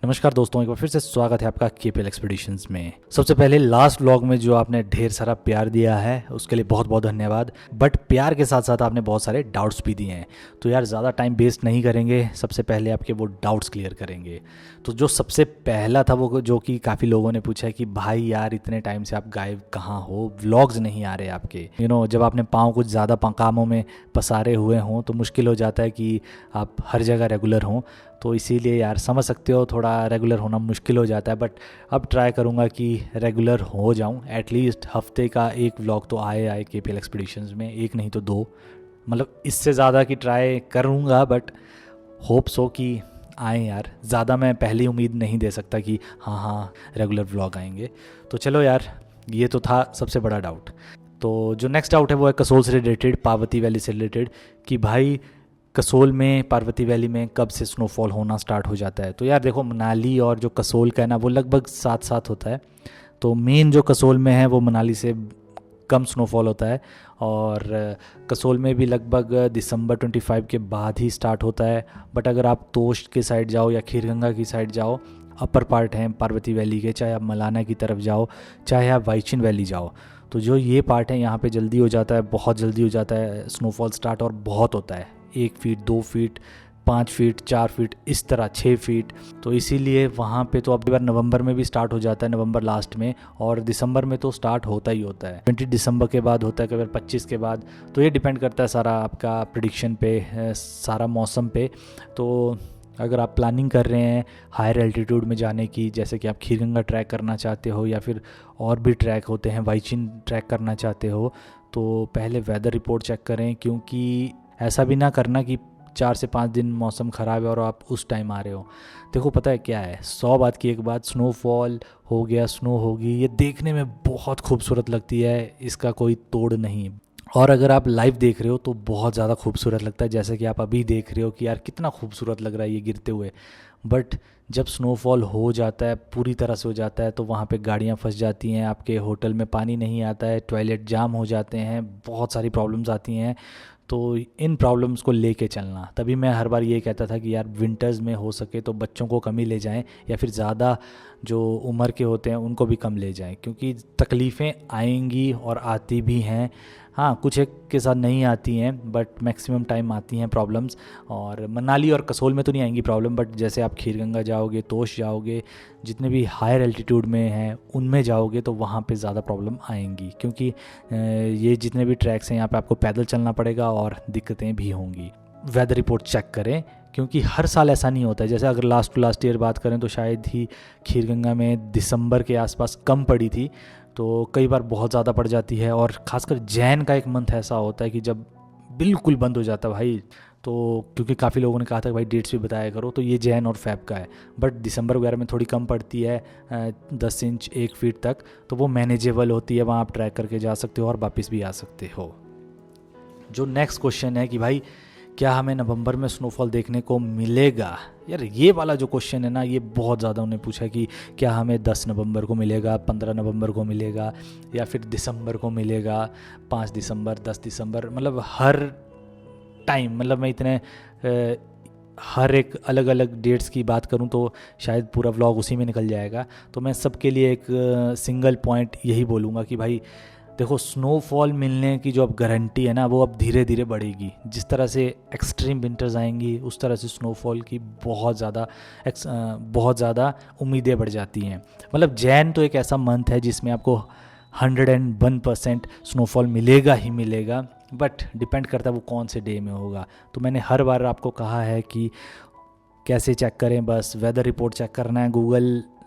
नमस्कार दोस्तों, एक बार फिर से स्वागत है आपका केपीएल एक्सपीडिशंस में। सबसे पहले लास्ट व्लॉग में जो आपने ढेर सारा प्यार दिया है उसके लिए बहुत बहुत धन्यवाद। बट प्यार के साथ साथ आपने बहुत सारे डाउट्स भी दिए हैं, तो यार ज़्यादा टाइम वेस्ट नहीं करेंगे, सबसे पहले आपके वो डाउट्स क्लियर करेंगे। तो जो सबसे पहला था वो जो कि काफ़ी लोगों ने पूछा है कि भाई यार इतने टाइम से आप गायब कहाँ हो, व्लॉग्स नहीं आ रहे आपके। जब आपने पाँव कुछ ज़्यादा कामों में पसारे हुए हों तो मुश्किल हो जाता है कि आप हर जगह रेगुलर हों। तो इसीलिए यार समझ सकते हो थोड़ा रेगुलर होना मुश्किल हो जाता है, बट अब ट्राई करूँगा कि रेगुलर हो जाऊँ। एटलीस्ट हफ्ते का एक व्लॉग तो आए केपीएल एक्सपीडिशंस में, एक नहीं तो दो, मतलब इससे ज़्यादा की ट्राई करूँगा, बट होप सो कि आए यार। ज़्यादा मैं पहली उम्मीद नहीं दे सकता कि हाँ रेगुलर व्लॉग आएंगे। तो चलो यार, ये तो था सबसे बड़ा डाउट। तो जो नेक्स्ट डाउट है वो है कसोल से रिलेटेड, पार्वती वैली से रिलेटेड, कि भाई कसोल में, पार्वती वैली में कब से स्नोफॉल होना स्टार्ट हो जाता है। तो यार देखो, मनाली और जो कसोल का है ना वो लगभग साथ साथ होता है। तो मेन जो कसोल में है वो मनाली से कम स्नोफॉल होता है, और कसोल में भी लगभग दिसंबर 25 के बाद ही स्टार्ट होता है। बट अगर आप तोश के साइड जाओ या खीरगंगा की साइड जाओ, अपर पार्ट हैं पार्वती वैली के, चाहे आप मलाना की तरफ जाओ, चाहे आप वाइचिन वैली जाओ, तो जो ये पार्ट है यहाँ पे जल्दी हो जाता है, बहुत जल्दी हो जाता है स्नोफॉल स्टार्ट, और बहुत होता है। 1 फीट, 2 फीट, 5 फीट, 4 फीट, इस तरह 6 फीट। तो इसीलिए वहाँ पे तो अब बार नवंबर में भी स्टार्ट हो जाता है, नवंबर लास्ट में, और दिसंबर में तो स्टार्ट होता ही होता है। 20 दिसंबर के बाद होता है, कभी 25 के बाद। तो ये डिपेंड करता है सारा आपका प्रिडिक्शन पे, सारा मौसम पे। तो अगर आप प्लानिंग कर रहे हैं हायर एल्टीट्यूड में जाने की, जैसे कि आप खीरगंगा ट्रैक करना चाहते हो या फिर और भी ट्रैक होते हैं, वाइचिन ट्रैक करना चाहते हो, तो पहले वेदर रिपोर्ट चेक करें। क्योंकि ऐसा भी ना करना कि 4 से 5 दिन मौसम ख़राब है और आप उस टाइम आ रहे हो। देखो पता है क्या है, 100 बात की एक बात, स्नोफॉल हो गया, स्नो होगी, ये देखने में बहुत खूबसूरत लगती है, इसका कोई तोड़ नहीं। और अगर आप लाइव देख रहे हो तो बहुत ज़्यादा खूबसूरत लगता है, जैसे कि आप अभी देख रहे हो कि यार कितना खूबसूरत लग रहा है ये गिरते हुए। बट जब स्नोफॉल हो जाता है, पूरी तरह से हो जाता है, तो वहाँ पे गाड़ियाँ फंस जाती हैं, आपके होटल में पानी नहीं आता है, टॉयलेट जाम हो जाते हैं, बहुत सारी प्रॉब्लम्स आती हैं। तो इन प्रॉब्लम्स को लेके चलना, तभी मैं हर बार ये कहता था कि यार विंटर्स में हो सके तो बच्चों को कम ही ले जाएं, या फिर ज़्यादा जो उम्र के होते हैं उनको भी कम ले जाएं, क्योंकि तकलीफ़ें आएंगी और आती भी हैं। हाँ, कुछ एक के साथ नहीं आती हैं, बट मैक्सिमम टाइम आती हैं प्रॉब्लम्स। और मनाली और कसोल में तो नहीं आएंगी प्रॉब्लम, बट जैसे आप खीरगंगा जाओगे, तोश जाओगे, जितने भी हायर एल्टीट्यूड में हैं उनमें जाओगे तो वहाँ पे ज़्यादा प्रॉब्लम आएंगी। क्योंकि ये जितने भी ट्रैक्स हैं यहाँ पे आपको पैदल चलना पड़ेगा और दिक्कतें भी होंगी। वेदर रिपोर्ट चेक करें, क्योंकि हर साल ऐसा नहीं होता है। जैसे अगर लास्ट टू लास्ट ईयर बात करें तो शायद ही खीरगंगा में दिसंबर के आसपास कम पड़ी थी, तो कई बार बहुत ज़्यादा पड़ जाती है। और ख़ासकर जैन का एक मंथ ऐसा होता है कि जब बिल्कुल बंद हो जाता है भाई। तो क्योंकि काफ़ी लोगों ने कहा था कि भाई डेट्स भी बताया करो, तो ये जैन और फेब का है। बट दिसंबर वगैरह में थोड़ी कम पड़ती है, 10 इंच 1 फीट तक, तो वो मैनेजेबल होती है, वहाँ आप ट्रैक करके जा सकते हो और वापस भी आ सकते हो। जो नेक्स्ट क्वेश्चन है कि भाई क्या हमें नवंबर में स्नोफॉल देखने को मिलेगा। यार ये वाला जो क्वेश्चन है ना, ये बहुत ज़्यादा उन्होंने पूछा कि क्या हमें 10 नवंबर को मिलेगा, 15 नवंबर को मिलेगा, या फिर दिसंबर को मिलेगा, 5 दिसंबर, 10 दिसंबर, मतलब हर टाइम, मतलब मैं इतने हर एक अलग अलग डेट्स की बात करूं तो शायद पूरा व्लॉग उसी में निकल जाएगा। तो मैं सबके लिए एक सिंगल पॉइंट यही बोलूँगा कि भाई देखो, स्नोफॉल मिलने की जो अब गारंटी है ना वो अब धीरे धीरे बढ़ेगी। जिस तरह से एक्सट्रीम विंटर्स आएंगी उस तरह से स्नोफॉल की बहुत ज़्यादा उम्मीदें बढ़ जाती हैं। मतलब जैन तो एक ऐसा मंथ है जिसमें आपको 101% स्नोफॉल मिलेगा ही मिलेगा, बट डिपेंड करता है वो कौन से डे में होगा। तो मैंने हर बार आपको कहा है कि कैसे चेक करें, बस वेदर रिपोर्ट चेक करना है,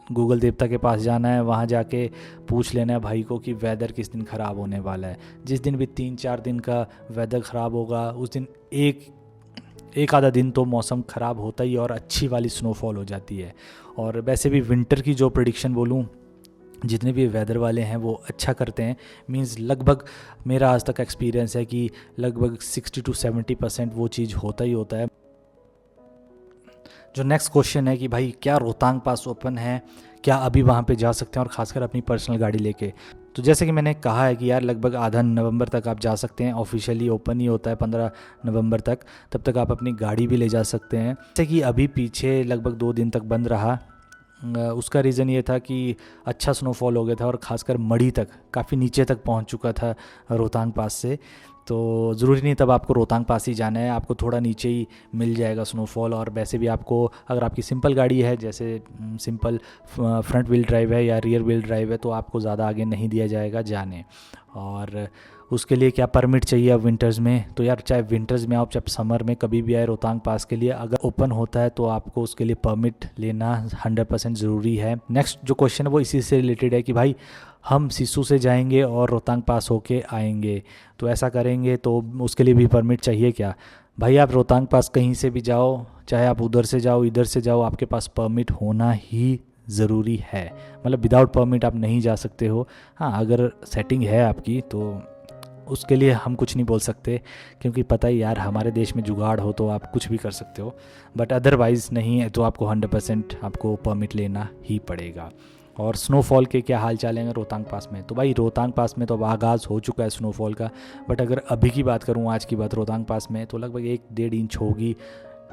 गूगल देवता के पास जाना है, वहाँ जाके पूछ लेना है भाई को कि वेदर किस दिन ख़राब होने वाला है। जिस दिन भी 3-4 दिन का वेदर ख़राब होगा उस दिन एक आधा दिन तो मौसम ख़राब होता ही और अच्छी वाली स्नोफॉल हो जाती है। और वैसे भी विंटर की जो प्रेडिक्शन बोलूँ, जितने भी वेदर वाले हैं वो अच्छा करते हैं। मींस लगभग मेरा आज तक एक्सपीरियंस है कि लगभग 60 to 70% वो चीज़ होता ही होता है। जो नेक्स्ट क्वेश्चन है कि भाई क्या रोहतांग पास ओपन है, क्या अभी वहाँ पे जा सकते हैं, और ख़ासकर अपनी पर्सनल गाड़ी लेके। तो जैसे कि मैंने कहा है कि यार लगभग आधा नवंबर तक आप जा सकते हैं, ऑफिशियली ओपन ही होता है 15 नवंबर तक, तब तक आप अपनी गाड़ी भी ले जा सकते हैं। जैसे कि अभी पीछे लगभग 2 दिन तक बंद रहा, उसका रीज़न ये था कि अच्छा स्नोफॉल हो गया था और ख़ासकर मढ़ी तक, काफ़ी नीचे तक पहुंच चुका था रोहतांग पास से। तो ज़रूरी नहीं तब आपको रोहतांग पास ही जाना है, आपको थोड़ा नीचे ही मिल जाएगा स्नोफॉल। और वैसे भी आपको अगर आपकी सिंपल गाड़ी है, जैसे सिंपल फ्रंट व्हील ड्राइव है या रियर व्हील ड्राइव है, तो आपको ज़्यादा आगे नहीं दिया जाएगा जाने। और उसके लिए क्या परमिट चाहिए अब विंटर्स में, तो यार चाहे विंटर्स में आओ चाहे समर में, कभी भी आए रोहतांग पास के लिए, अगर ओपन होता है तो आपको उसके लिए परमिट लेना 100% ज़रूरी है। नेक्स्ट जो क्वेश्चन है वो इसी से रिलेटेड है कि भाई हम सिस्सू से जाएंगे और रोहतांग पास होके आएंगे, तो ऐसा करेंगे तो उसके लिए भी परमिट चाहिए क्या? भाई आप रोहतांग पास कहीं से भी जाओ, चाहे आप उधर से जाओ इधर से जाओ, आपके पास परमिट होना ही ज़रूरी है। मतलब विदाउट परमिट आप नहीं जा सकते हो। हाँ, अगर सेटिंग है आपकी तो उसके लिए हम कुछ नहीं बोल सकते, क्योंकि पता ही यार हमारे देश में जुगाड़ हो तो आप कुछ भी कर सकते हो, बट अदरवाइज़ नहीं है तो आपको 100% आपको परमिट लेना ही पड़ेगा। और स्नोफॉल के क्या हाल चाल हैं रोहतांग पास में, तो भाई रोहतांग पास में तो अब आगाज़ हो चुका है स्नोफॉल का, बट अगर अभी की बात करूँ, आज की बात, रोहतांग पास में तो लगभग 1-1.5 इंच होगी।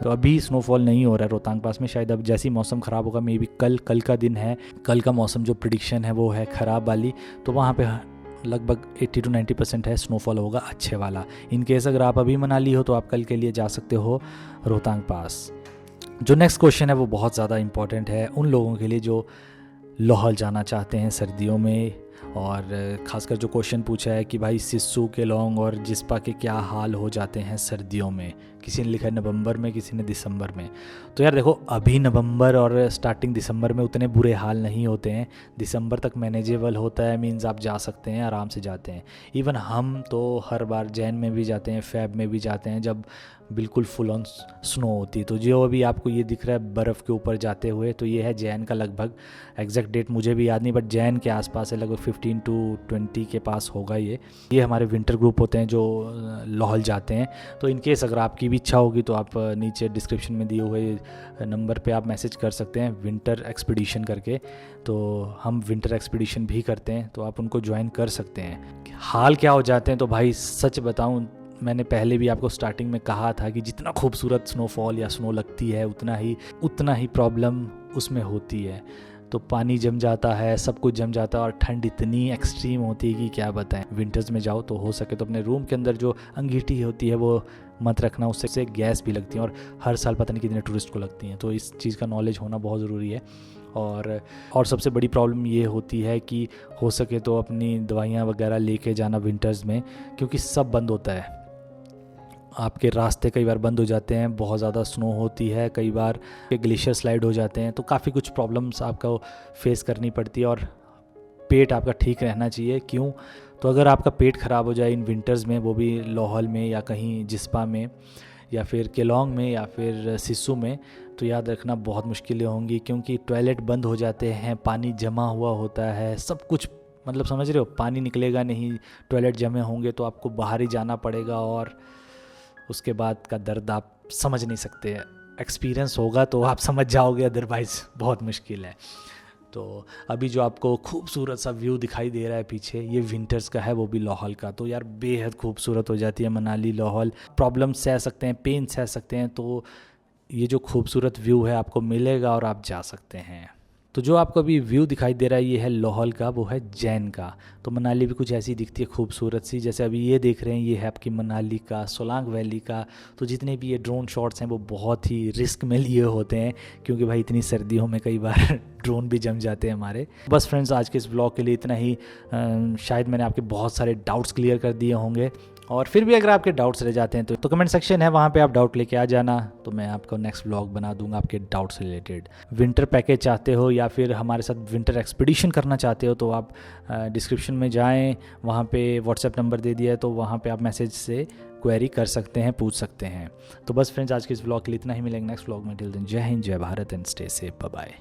तो अभी स्नोफॉल नहीं हो रहा है रोहतांग पास में, शायद अब जैसे ही मौसम ख़राब होगा, मे बी कल का दिन है, कल का मौसम जो प्रिडिक्शन है वो है ख़राब वाली, तो वहाँ पे लगभग 80-90% है स्नोफॉल होगा अच्छे वाला। इन केस अगर आप अभी मनाली हो तो आप कल के लिए जा सकते हो रोहतांग पास। जो नेक्स्ट क्वेश्चन है वो बहुत ज़्यादा इंपॉर्टेंट है उन लोगों के लिए जो लाहौल जाना चाहते हैं सर्दियों में, और ख़ासकर जो क्वेश्चन पूछा है कि भाई सिस्सू, केलोंग और जिस्पा के क्या हाल हो जाते हैं सर्दियों में। किसी ने लिखा है नवंबर में, किसी ने दिसंबर में। तो यार देखो, अभी नवंबर और स्टार्टिंग दिसंबर में उतने बुरे हाल नहीं होते हैं, दिसंबर तक मैनेजेबल होता है, मीन्स आप जा सकते हैं, आराम से जाते हैं। इवन हम तो हर बार जैन में भी जाते हैं, फेब में भी जाते हैं, जब बिल्कुल फुल ऑन स्नो होती है। तो जो अभी आपको ये दिख रहा है बर्फ़ के ऊपर जाते हुए, तो ये है जैन का, लगभग एग्जैक्ट डेट मुझे भी याद नहीं, बट जैन के आसपास है, लगभग 15 to 20 के पास होगा ये हमारे विंटर ग्रुप होते हैं जो लाहौल जाते हैं। तो इन केस अगर आपकी भी इच्छा होगी तो आप नीचे डिस्क्रिप्शन में दिए हुए नंबर पे आप मैसेज कर सकते हैं विंटर एक्सपीडिशन करके, तो हम विंटर एक्सपीडिशन भी करते हैं, तो आप उनको ज्वाइन कर सकते हैं। हाल क्या हो जाते हैं, तो भाई सच बताऊं, मैंने पहले भी आपको स्टार्टिंग में कहा था कि जितना खूबसूरत स्नोफॉल या स्नो लगती है उतना ही प्रॉब्लम उसमें होती है। तो पानी जम जाता है, सब कुछ जम जाता है, और ठंड इतनी एक्सट्रीम होती है कि क्या बताएं। विंटर्स में जाओ तो हो सके तो अपने रूम के अंदर जो अंगीठी होती है वो मत रखना, उससे गैस भी लगती है, और हर साल पता नहीं कितने टूरिस्ट को लगती हैं। तो इस चीज़ का नॉलेज होना बहुत ज़रूरी है। और सबसे बड़ी प्रॉब्लम ये होती है कि हो सके तो अपनी दवाइयाँ वगैरह लेके जाना विंटर्स में, क्योंकि सब बंद होता है। आपके रास्ते कई बार बंद हो जाते हैं, बहुत ज़्यादा स्नो होती है, कई बार ग्लेशियर स्लाइड हो जाते हैं, तो काफ़ी कुछ प्रॉब्लम्स आपको फेस करनी पड़ती है। और पेट आपका ठीक रहना चाहिए। क्यों? तो अगर आपका पेट ख़राब हो जाए इन विंटर्स में, वो भी लाहौल में या कहीं जिस्पा में या फिर केलोंग में या फिर सिस्सू में, तो याद रखना बहुत मुश्किलें होंगी, क्योंकि टॉयलेट बंद हो जाते हैं, पानी जमा हुआ होता है, सब कुछ, मतलब समझ रहे हो, पानी निकलेगा नहीं, टॉयलेट जमे होंगे, तो आपको बाहर ही जाना पड़ेगा, और उसके बाद का दर्द आप समझ नहीं सकते। एक्सपीरियंस होगा तो आप समझ जाओगे, अदरवाइज़ बहुत मुश्किल है। तो अभी जो आपको खूबसूरत सा व्यू दिखाई दे रहा है पीछे, ये विंटर्स का है, वो भी लाहौल का। तो यार बेहद खूबसूरत हो जाती है मनाली, लाहौल। प्रॉब्लम सह सकते हैं, पेन सह सकते हैं, तो ये जो खूबसूरत व्यू है आपको मिलेगा और आप जा सकते हैं। तो जो आपको अभी व्यू दिखाई दे रहा है ये है लाहौल का, वो है जैन का। तो मनाली भी कुछ ऐसी दिखती है खूबसूरत सी, जैसे अभी ये देख रहे हैं, ये है आपकी मनाली का, सोलांग वैली का। तो जितने भी ये ड्रोन शॉट्स हैं वो बहुत ही रिस्क में लिए होते हैं, क्योंकि भाई इतनी सर्दियों में कई बार ड्रोन भी जम जाते हैं हमारे। बस फ्रेंड्स, आज के इस व्लॉग के लिए इतना ही। शायद मैंने आपके बहुत सारे डाउट्स क्लियर कर दिए होंगे, और फिर भी अगर आपके डाउट्स रह जाते हैं तो कमेंट सेक्शन है, वहाँ पे आप डाउट लेके आ जाना, तो मैं आपको नेक्स्ट व्लॉग बना दूंगा आपके डाउट्स रिलेटेड। विंटर पैकेज चाहते हो या फिर हमारे साथ विंटर एक्सपीडिशन करना चाहते हो, तो आप डिस्क्रिप्शन में जाएं, वहाँ पे व्हाट्सएप नंबर दे दिया है, तो वहाँ पे आप मैसेज से क्वेरी कर सकते हैं, पूछ सकते हैं। तो बस फ्रेंड्स, आज के इस व्लॉग के लिए इतना ही। मिलेंगे नेक्स्ट व्लॉग में। टिल देन, जय हिंद, जय Bharat and stay safe, bye bye.